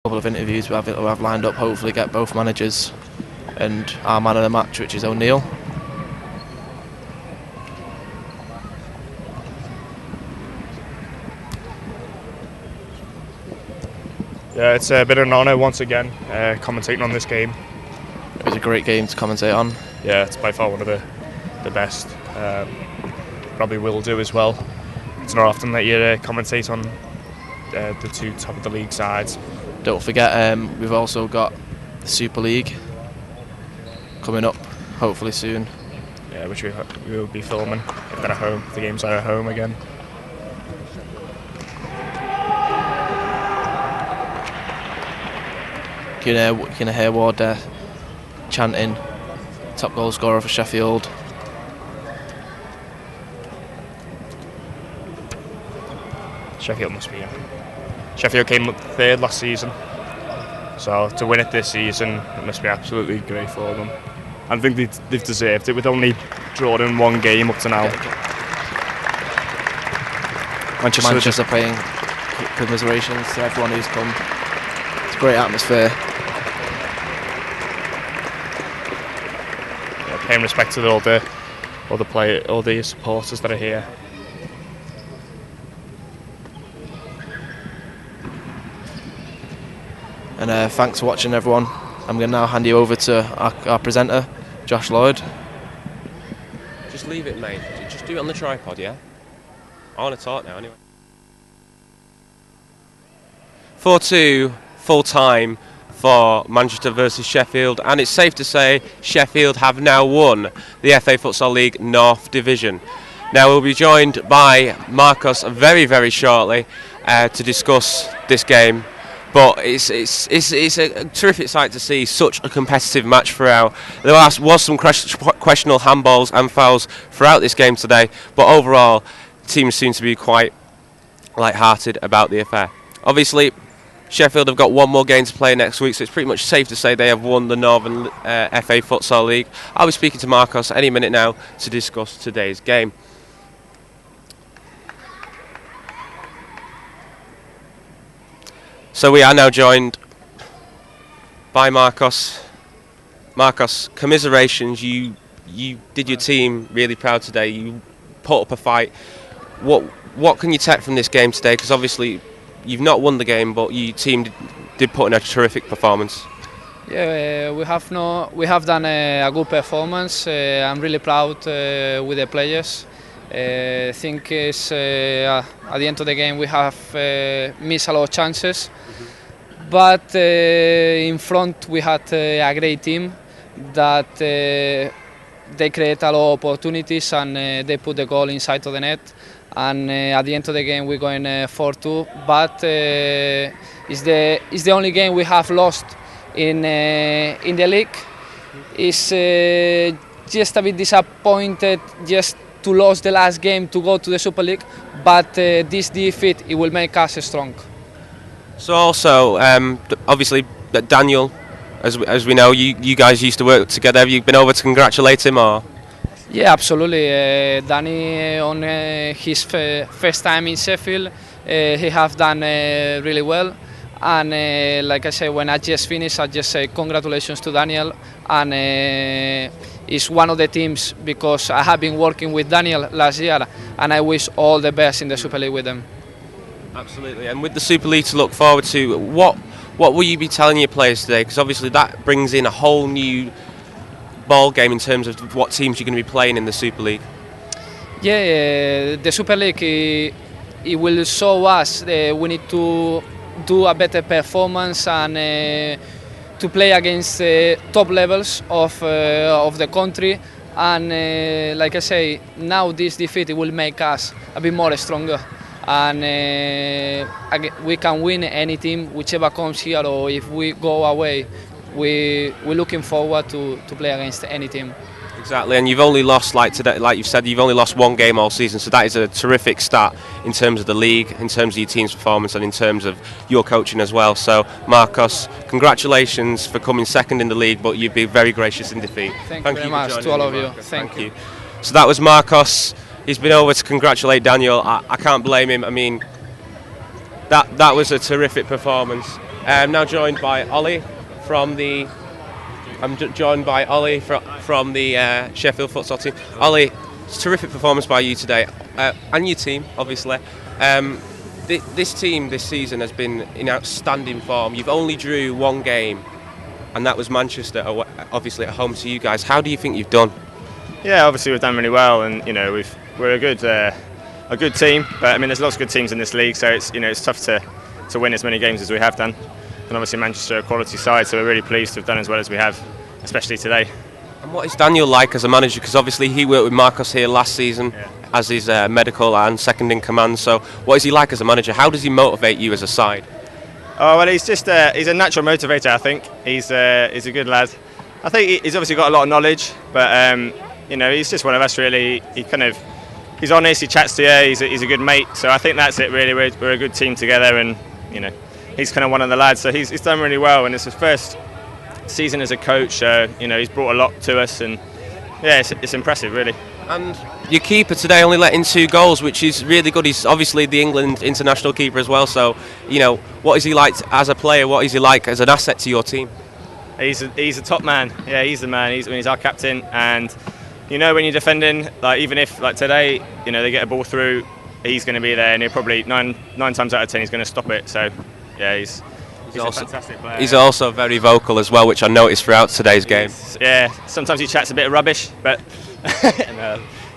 Couple of interviews we have lined up, hopefully get both managers and our man of the match, which is O'Neill. Yeah, it's been an honour once again commentating on this game. It was a great game to commentate on. Yeah, it's by far one of the best. Probably will do as well. It's not often that you commentate on the two top of the league sides. Don't forget, we've also got the Super League coming up, hopefully soon. Yeah, which we will be filming if they're at home. If the games are at home again. You can hear Ward there chanting, top goal scorer for Sheffield. Sheffield must be in. Sheffield came up third last season, so to win it this season, it must be absolutely great for them. I think they've deserved it with only drawn in one game up to now. Manchester paying commiserations to everyone who's come. It's a great atmosphere. Yeah, paying respect to all the supporters that are here. And thanks for watching, everyone. I'm going to now hand you over to our presenter, Josh Lloyd. Just leave it, mate. Just do it on the tripod, yeah? I want to talk now, anyway. 4-2, full time for Manchester versus Sheffield, and it's safe to say Sheffield have now won the FA Futsal League North Division. Now we'll be joined by Marcos very, very shortly to discuss this game. But it's a terrific sight to see such a competitive match throughout. There was some questionable handballs and fouls throughout this game today, but overall, teams seem to be quite light-hearted about the affair. Obviously, Sheffield have got one more game to play next week, so it's pretty much safe to say they have won the Northern FA Futsal League. I'll be speaking to Marcos any minute now to discuss today's game. So we are now joined by Marcos. Marcos, commiserations. You did your team really proud today. You put up a fight. What can you take from this game today? Because obviously you've not won the game, but your team did put in a terrific performance. Yeah, we have done a good performance. I'm really proud with the players. I think it's, at the end of the game we have missed a lot of chances, but in front we had a great team that they create a lot of opportunities and they put the goal inside of the net. And at the end of the game we're going 4-2, but it's the only game we have lost in the league. It's just a bit disappointed just to lose the last game to go to the Super League, but this defeat it will make us strong. So also, obviously, Daniel, as we know, you guys used to work together. Have you been over to congratulate him, or? Yeah, absolutely. Danny on his first time in Sheffield, he have done really well. And like I said, when I just finished, I just say congratulations to Daniel. And it's one of the teams because I have been working with Daniel last year, and I wish all the best in the Super League with them. Absolutely. And with the Super League to look forward to, what will you be telling your players today? Because obviously that brings in a whole new ball game in terms of what teams you're going to be playing in the Super League. Yeah, the Super League it will show us we need to do a better performance and to play against top levels of the country. And like I say, now this defeat it will make us a bit more stronger. And we can win any team, whichever comes here, or if we go away, we're looking forward to play against any team. Exactly, and you've only lost, like today, like you've said, you've only lost one game all season, so that is a terrific start in terms of the league, in terms of your team's performance, and in terms of your coaching as well. So, Marcos, congratulations for coming second in the league, but you've been very gracious in defeat. Thank you very much to all of you. Thank you. So that was Marcos. He's been over to congratulate Daniel. I can't blame him. I mean, that was a terrific performance. I'm now joined by Ollie from the. Joined by Ollie from the Sheffield Futsal team. Ollie, it's a terrific performance by you today, and your team, obviously. This team this season has been in outstanding form. You've only drew one game, and that was Manchester, obviously at home to you guys. How do you think you've done? Yeah, obviously we've done really well, and we're a good team. But I mean, there's lots of good teams in this league, so it's tough to win as many games as we have done. And obviously Manchester are a quality side, so we're really pleased to have done as well as we have, especially today. And what is Daniel like as a manager? Because obviously he worked with Marcos here last season as his medical and second in command. So what is he like as a manager? How does he motivate you as a side? Oh well, he's just he's a natural motivator. I think he's a good lad. I think he's obviously got a lot of knowledge, but he's just one of us really. He's honest. He chats to you. He's a good mate. So I think that's it really. We're a good team together, and he's kind of one of the lads. So he's done really well, and it's his first season as a coach. He's brought a lot to us, and yeah, it's impressive really. And your keeper today only let in 2 goals, which is really good. He's obviously the England international keeper as well. So what is he like as a player? What is he like as an asset to your team? He's a top man. Yeah, he's the man. He's our captain, and when you're defending, like even if like today, they get a ball through, he's going to be there, and he'll probably nine times out of 10 he's going to stop it. So yeah, he's also a fantastic player. He's also very vocal as well, which I noticed throughout today's game. Yeah, sometimes he chats a bit of rubbish, but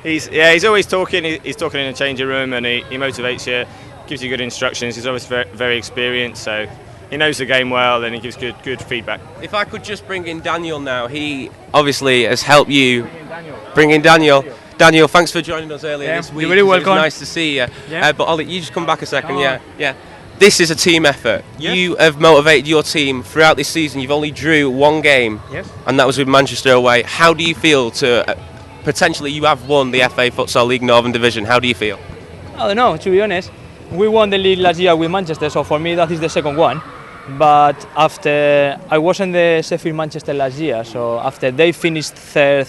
he's always talking. He's talking in a changing room, and he motivates you, gives you good instructions. He's always very, very experienced, so he knows the game well, and he gives good feedback. If I could just bring in Daniel now, he obviously has helped you. Bring in Daniel. Daniel, thanks for joining us earlier this week. You're very welcome. It was nice to see you. Yeah. But Ollie, you just come back a second. Yeah. This is a team effort. Yes. You have motivated your team throughout this season. You've only drew one game, and that was with Manchester away. How do you feel to potentially you have won the FA Futsal League Northern Division? How do you feel? I don't know, to be honest. We won the league last year with Manchester, so for me that is the second one. But after I was in the Sheffield Manchester last year, so after they finished third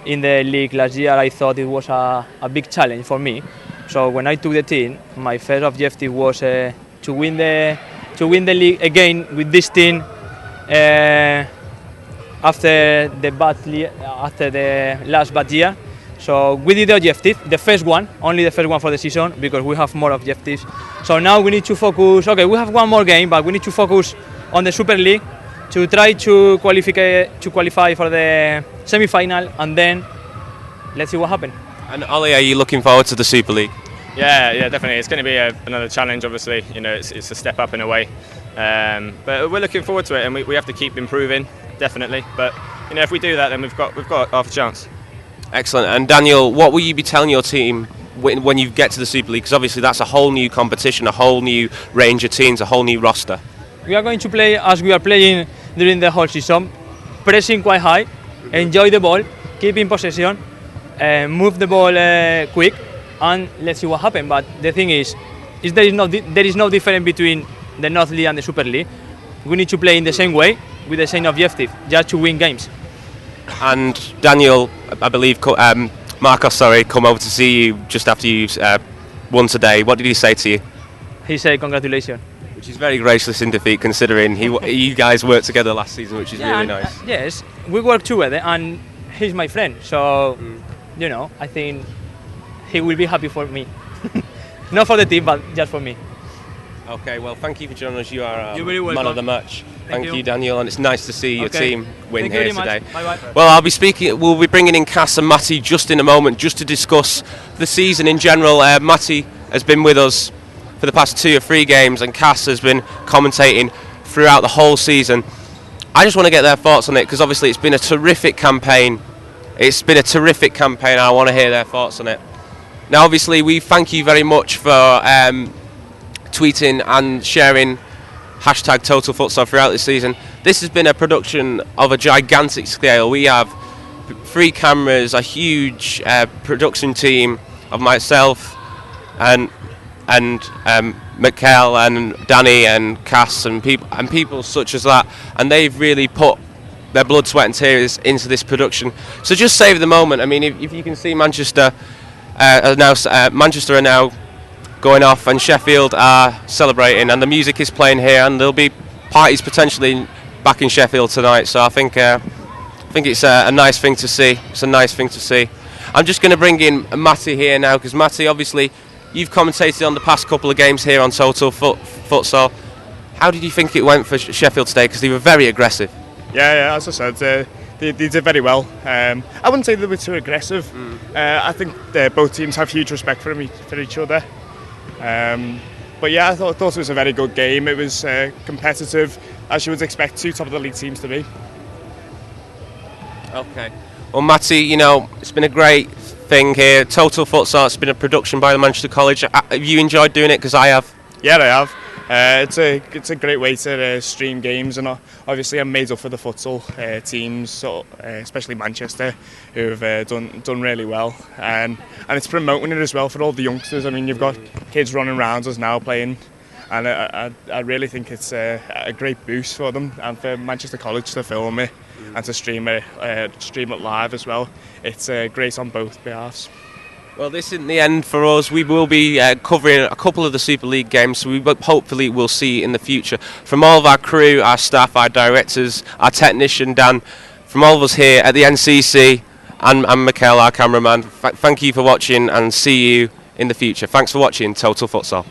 in the league last year, I thought it was a big challenge for me. So when I took the team, my first objective was to win the league again with this team after the last bad year. So we did the objective, the first one, only the first one for the season, because we have more objectives. So now we need to focus. Okay, we have one more game, but we need to focus on the Super League to try to qualify for the semi-final, and then let's see what happens. And Ollie, are you looking forward to the Super League? Yeah, definitely. It's going to be another challenge. Obviously, it's a step up in a way, but we're looking forward to it, and we have to keep improving, definitely. But if we do that, then we've got half a chance. Excellent. And Daniel, what will you be telling your team when you get to the Super League? Because obviously that's a whole new competition, a whole new range of teams, a whole new roster. We are going to play as we are playing during the whole season, pressing quite high, enjoy the ball, keep in possession, move the ball quick, and let's see what happens. But the thing is there is no difference between the North League and the Super League. We need to play in the same way with the same objective, just to win games. And Daniel, I believe Marcos, come over to see you just after you won today. What did he say to you? He said congratulations. Which is very gracious in defeat, considering you guys worked together last season, which is really nice. Yes, we worked together, and he's my friend, so I think he will be happy for me. Not for the team, but just for me. Okay, well, thank you for joining us. You are man of the match. Thank you, Daniel, and it's nice to see your team win here today. Bye-bye. Well, we'll be bringing in Cass and Matty just in a moment, just to discuss the season in general. Matty has been with us for the past 2 or 3 games, and Cass has been commentating throughout the whole season. I just want to get their thoughts on it, because obviously it's been a terrific campaign. I want to hear their thoughts on it. Now, obviously, we thank you very much for tweeting and sharing hashtag Total Futsal throughout this season. This has been a production of a gigantic scale. We have 3 cameras, a huge production team of myself and Mikkel and Danny and Cass and people such as that, and they've really put their blood, sweat and tears into this production. So just save the moment. I mean, if you can see Manchester are now going off, and Sheffield are celebrating, and the music is playing here, and there'll be parties potentially back in Sheffield tonight. So I think it's a nice thing to see. It's a nice thing to see. I'm just going to bring in Matty here now, because Matty, obviously, you've commentated on the past couple of games here on Total Futsal. How did you think it went for Sheffield today? Because they were very aggressive. Yeah, as I said, they did very well. I wouldn't say they were too aggressive. I think both teams have huge respect for each other. But yeah, I thought it was a very good game. It was competitive, as you would expect two top of the league teams to be. Okay. Well, Matty, you know, it's been a great thing here. Total Futsal, it's been a production by the Manchester College. Have you enjoyed doing it? Because I have. Yeah, I have. It's a great way to stream games, and obviously I'm made up for the futsal teams, so, especially Manchester, who have done really well, and it's promoting it as well for all the youngsters. I mean, you've got kids running around us now playing, and I really think it's a great boost for them, and for Manchester College to film it and to stream it live as well. It's great on both behalves. Well, this isn't the end for us. We will be covering a couple of the Super League games, so we hopefully will see in the future. From all of our crew, our staff, our directors, our technician Dan, from all of us here at the NCC, and Mikel, our cameraman, thank you for watching, and see you in the future. Thanks for watching Total Futsal.